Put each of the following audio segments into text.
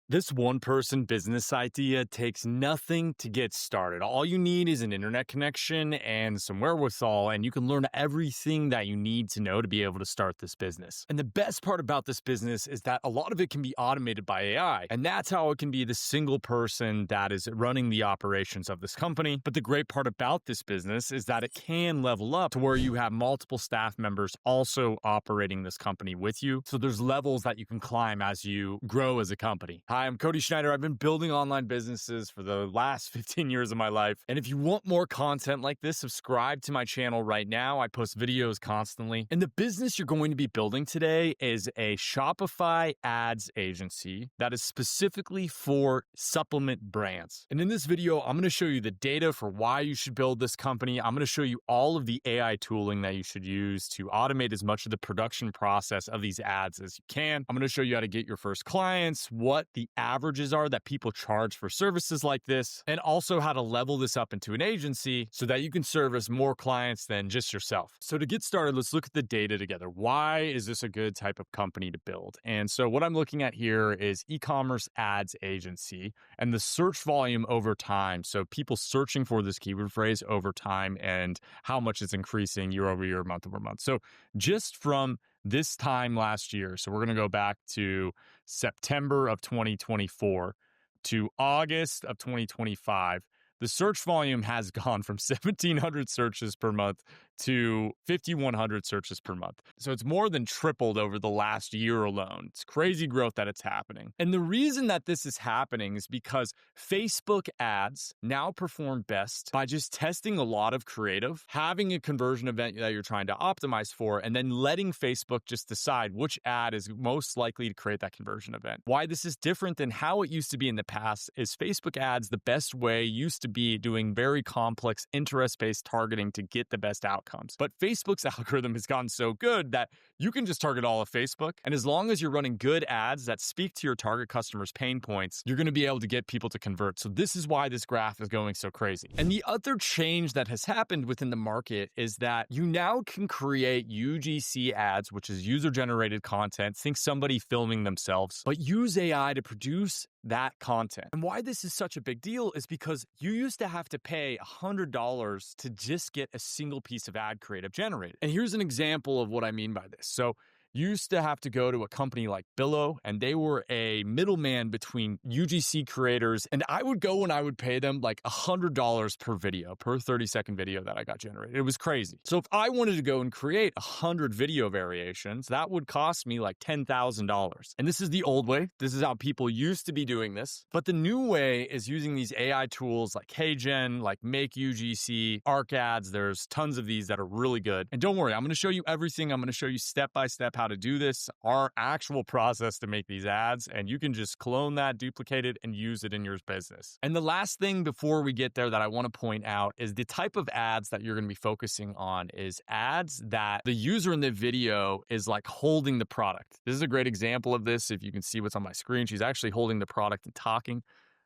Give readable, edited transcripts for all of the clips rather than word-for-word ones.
This one-person business idea takes nothing to get started. All you need is an internet connection and some wherewithal, and you can learn everything that you need to know to be able to start this business. And the best part about this business is that a lot of it can be automated by AI, and that's how it can be the single person that is running the operations of this company. But the great part about this business is that it can level up to where you have multiple staff members also operating this company with you. So there's levels that you can climb as you grow as a company. Hi, I'm Cody Schneider. I've been building online businesses for the last 15 years of my life. And if you want more content like this, subscribe to my channel right now. I post videos constantly. And the business you're going to be building today is a Shopify ads agency that is specifically for supplement brands. And in this video, I'm going to show you the data for why you should build this company. I'm going to show you all of the AI tooling that you should use to automate as much of the production process of these ads as you can. I'm going to show you how to get your first clients, what the averages are that people charge for services like this, and also how to level this up into an agency so that you can service more clients than just yourself. So to get started, let's look at the data together. Why is this a good type of company to build? And so what I'm looking at here is e-commerce ads agency and the search volume over time. So people searching for this keyword phrase over time and how much it's increasing year over year, month over month. So just from this time last year, so we're going to go back to September of 2024 to August of 2025, the search volume has gone from 1,700 searches per month to 5,100 searches per month. So it's more than tripled over the last year alone. It's crazy growth that it's happening. And the reason that this is happening is because Facebook ads now perform best by just testing a lot of creative, having a conversion event that you're trying to optimize for, and then letting Facebook just decide which ad is most likely to create that conversion event. Why this is different than how it used to be in the past is Facebook ads, the best way used to be doing very complex interest-based targeting to get the best outcomes. But Facebook's algorithm has gotten so good that you can just target all of Facebook. And as long as you're running good ads that speak to your target customers' pain points, you're going to be able to get people to convert. So this is why this graph is going so crazy. And the other change that has happened within the market is that you now can create UGC ads, which is user-generated content. Think somebody filming themselves, but use AI to produce that content. And why this is such a big deal is because you used to have to pay $100 to just get a single piece of ad creative generated. And here's an example of what I mean by this. So you used to have to go to a company like Billo, and they were a middleman between UGC creators. And I would go and I would pay them like $100 per video, per 30-second video that I got generated. It was crazy. So if I wanted to go and create 100 video variations, that would cost me like $10,000. And this is the old way. This is how people used to be doing this. But the new way is using these AI tools like HeyGen, like Make UGC, Arc Ads. There's tons of these that are really good. And don't worry, I'm going to show you everything. I'm going to show you step by step how to do this, our actual process to make these ads, and you can just clone that, duplicate it, and use it in your business. And the last thing before we get there that I want to point out is the type of ads that you're going to be focusing on is ads that the user in the video is like holding the product. This is a great example of this. If you can see what's on my screen, she's actually holding the product and talking.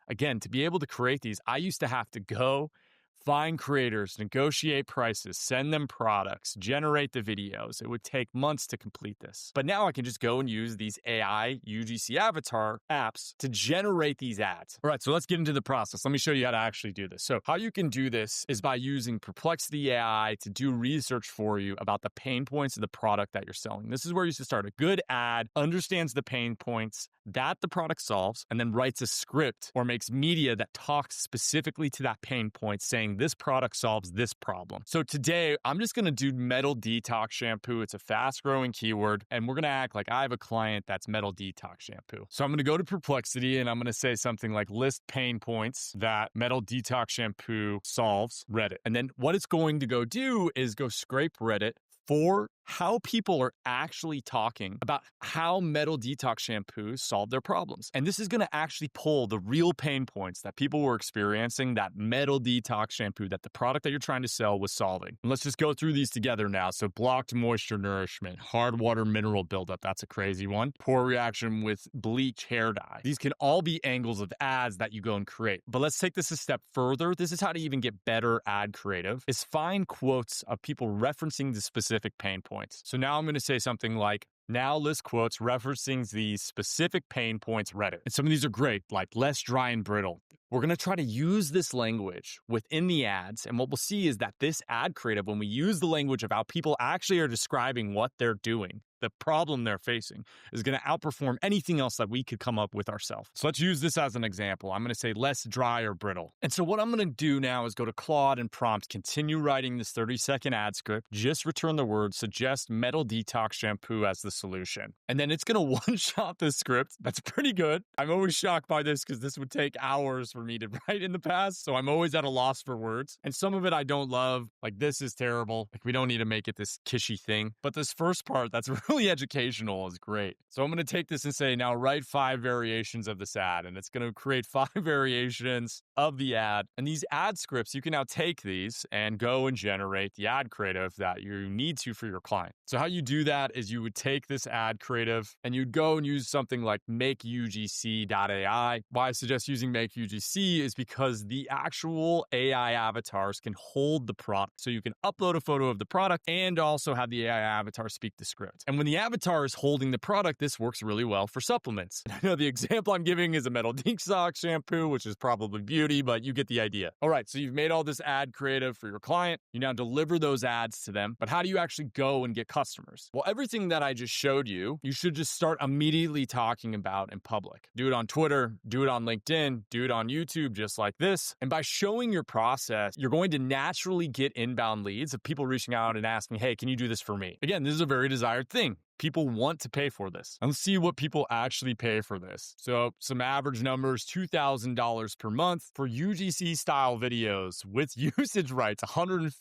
Again, to be able to create these, I used to have to go find creators, negotiate prices, send them products, generate the videos. It would take months to complete this. But now I can just go and use these AI UGC avatar apps to generate these ads. All right, so let's get into the process. Let me show you how to actually do this. So how you can do this is by using Perplexity AI to do research for you about the pain points of the product that you're selling. This is where you should start. A good ad understands the pain points that the product solves and then writes a script or makes media that talks specifically to that pain point, saying this product solves this problem. So today, I'm just going to do metal detox shampoo. It's a fast growing keyword, and we're going to act like I have a client that's metal detox shampoo. So I'm going to go to Perplexity and I'm going to say something like list pain points that metal detox shampoo solves, Reddit. And then what it's going to go do is go scrape Reddit for how people are actually talking about how metal detox shampoos solve their problems. And this is going to actually pull the real pain points that people were experiencing that metal detox shampoo, that the product that you're trying to sell was solving. And let's just go through these together now. So blocked moisture nourishment, hard water mineral buildup. That's a crazy one. Poor reaction with bleach hair dye. These can all be angles of ads that you go and create. But let's take this a step further. This is how to even get better ad creative, is find quotes of people referencing the specific pain points. So now I'm going to say something like, Now list quotes referencing these specific pain points Reddit. And some of these are great, like less dry and brittle. We're going to try to use this language within the ads. And what we'll see is that this ad creative, when we use the language of how people actually are describing what they're doing, the problem they're facing, is going to outperform anything else that we could come up with ourselves. So let's use this as an example. I'm going to say less dry or brittle. And so what I'm going to do now is go to Claude and prompt, continue writing this 30-second ad script. Just return the word, suggest metal detox shampoo as the solution. And then it's going to one-shot this script. That's pretty good. I'm always shocked by this because this would take hours for me to write in the past. So I'm always at a loss for words. And some of it I don't love. Like, this is terrible. Like, we don't need to make it this kishy thing. But this first part, that's really educational, is great. So I'm going to take this and say, now write 5 variations of this ad. And it's going to create 5 variations of the ad. And these ad scripts, you can now take these and go and generate the ad creative that you need to for your client. So how you do that is you would take this ad creative and you'd go and use something like makeugc.ai. Why I suggest using makeugc is because the actual AI avatars can hold the product. So you can upload a photo of the product and also have the AI avatar speak the script. And when the avatar is holding the product, this works really well for supplements. And I know the example I'm giving is a metal detox shampoo, which is probably beauty, but you get the idea. All right, so you've made all this ad creative for your client. You now deliver those ads to them. But how do you actually go and get customers? Well, everything that I just showed you, you should just start immediately talking about in public. Do it on Twitter, do it on LinkedIn, do it on YouTube, just like this. And by showing your process, you're going to naturally get inbound leads of people reaching out and asking, hey, can you do this for me? Again, this is a very desired thing. People want to pay for this. And let's see what people actually pay for this. So some average numbers, $2,000 per month for UGC style videos with usage rights, $150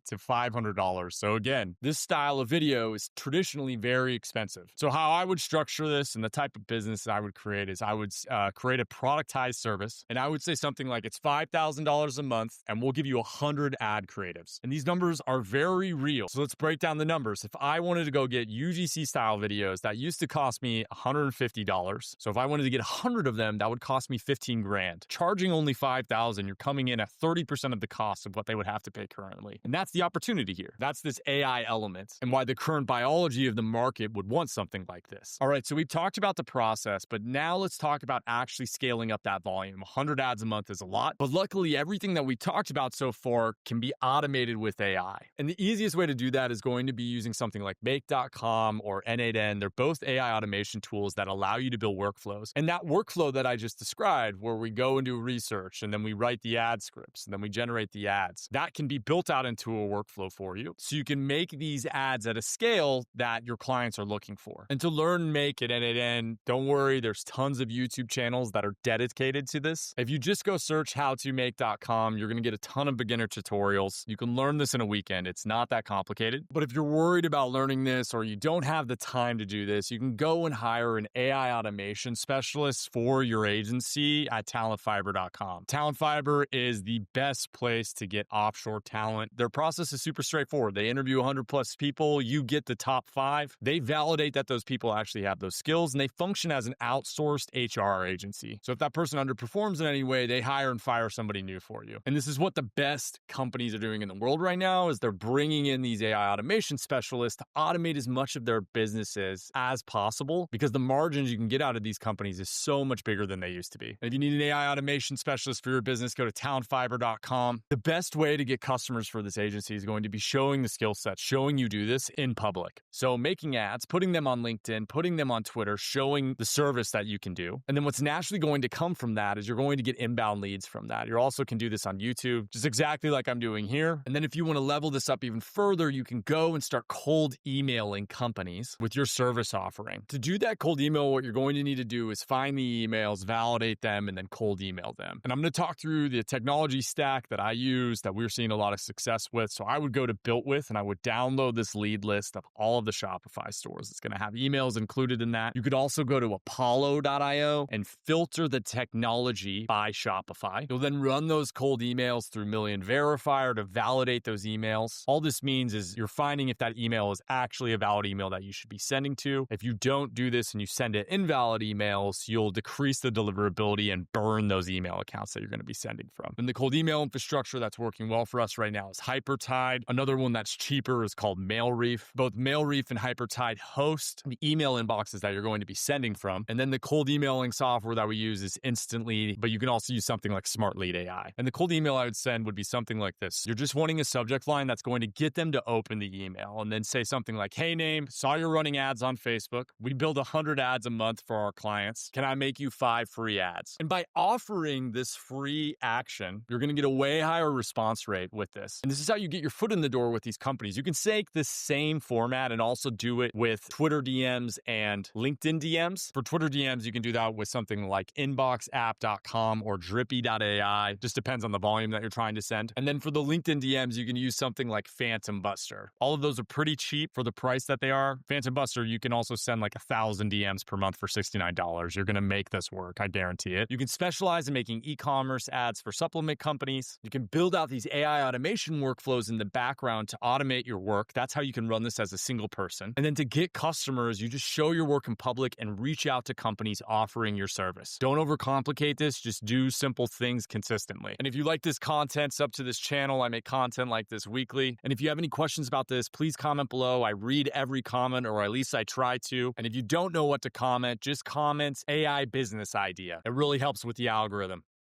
to $500. So again, this style of video is traditionally very expensive. So how I would structure this and the type of business I would create is I would create a productized service. And I would say something like it's $5,000 a month and we'll give you 100 ad creatives. And these numbers are very real. So let's break down the numbers. If I wanted to go get UGC style videos that used to cost me $150. So if I wanted to get 100 of them, that would cost me 15 grand. Charging only 5,000, you're coming in at 30% of the cost of what they would have to pay currently. And that's the opportunity here. That's this AI element and why the current biology of the market would want something like this. All right, so we've talked about the process, but now let's talk about actually scaling up that volume. 100 ads a month is a lot, but luckily everything that we talked about so far can be automated with AI. And the easiest way to do that is going to be using something like make.com or N8N. They're both AI automation tools that allow you to build workflows. And that workflow that I just described, where we go and do research and then we write the ad scripts and then we generate the ads, that can be built out into a workflow for you. So you can make these ads at a scale that your clients are looking for. And to learn Make at N8N, don't worry, there's tons of YouTube channels that are dedicated to this. If you just go search howtomake.com, you're going to get a ton of beginner tutorials. You can learn this in a weekend. It's not that complicated. But if you're worried about learning this or you don't have the time to do this, you can go and hire an AI automation specialist for your agency at talentfiber.com. Talentfiber is the best place to get offshore talent. Their process is super straightforward. They interview 100 plus people. You get the top 5. They validate that those people actually have those skills and they function as an outsourced HR agency. So if that person underperforms in any way, they hire and fire somebody new for you. And this is what the best companies are doing in the world right now is they're bringing in these AI automation specialists to automate as much of their businesses as possible because the margins you can get out of these companies is so much bigger than they used to be. And if you need an AI automation specialist for your business, go to talentfiber.com. The best way to get customers for this agency is going to be showing the skill set, showing you do this in public. So making ads, putting them on LinkedIn, putting them on Twitter, showing the service that you can do. And then what's naturally going to come from that is you're going to get inbound leads from that. You also can do this on YouTube, just exactly like I'm doing here. And then if you want to level this up even further, you can go and start cold emailing companies with your service offering. To do that cold email, what you're going to need to do is find the emails, validate them, and then cold email them. And I'm going to talk through the technology stack that I use that we're seeing a lot of success with. So I would go to Built With and I would download this lead list of all of the Shopify stores. It's going to have emails included in that. You could also go to apollo.io and filter the technology by Shopify. You'll then run those cold emails through Million Verifier to validate those emails. All this means is you're finding if that email is actually a valid email that you should be sending to. If you don't do this and you send it invalid emails, you'll decrease the deliverability and burn those email accounts that you're going to be sending from. And the cold email infrastructure that's working well for us right now is Hypertide. Another one that's cheaper is called MailReef. Both MailReef and Hypertide host the email inboxes that you're going to be sending from. And then the cold emailing software that we use is Instantly, but you can also use something like Smart Lead AI. And the cold email I would send would be something like this. You're just wanting a subject line that's going to get them to open the email and then say something like, hey name, saw you're running ads on Facebook. We build 100 ads a month for our clients. Can I make you 5 free ads? And by offering this free action, you're going to get a way higher response rate with this. And this is how you get your foot in the door with these companies. You can take this same format and also do it with Twitter DMs and LinkedIn DMs. For Twitter DMs, you can do that with something like inboxapp.com or drippy.ai. Just depends on the volume that you're trying to send. And then for the LinkedIn DMs, you can use something like Phantom Buster. All of those are pretty cheap for the price that they are. Phantom Buster, you can also send like 1,000 DMs per month for $69. You're going to make this work. I guarantee it. You can specialize in making e-commerce ads for supplement companies. You can build out these AI automation workflows in the background to automate your work. That's how you can run this as a single person. And then to get customers, you just show your work in public and reach out to companies offering your service. Don't overcomplicate this. Just do simple things consistently. And if you like this content, sub to this channel. I make content like this weekly. And if you have any questions about this, please comment below. I read every comment, or at least I try to. And if you don't know what to comment, just comment AI business idea. It really helps with the algorithm.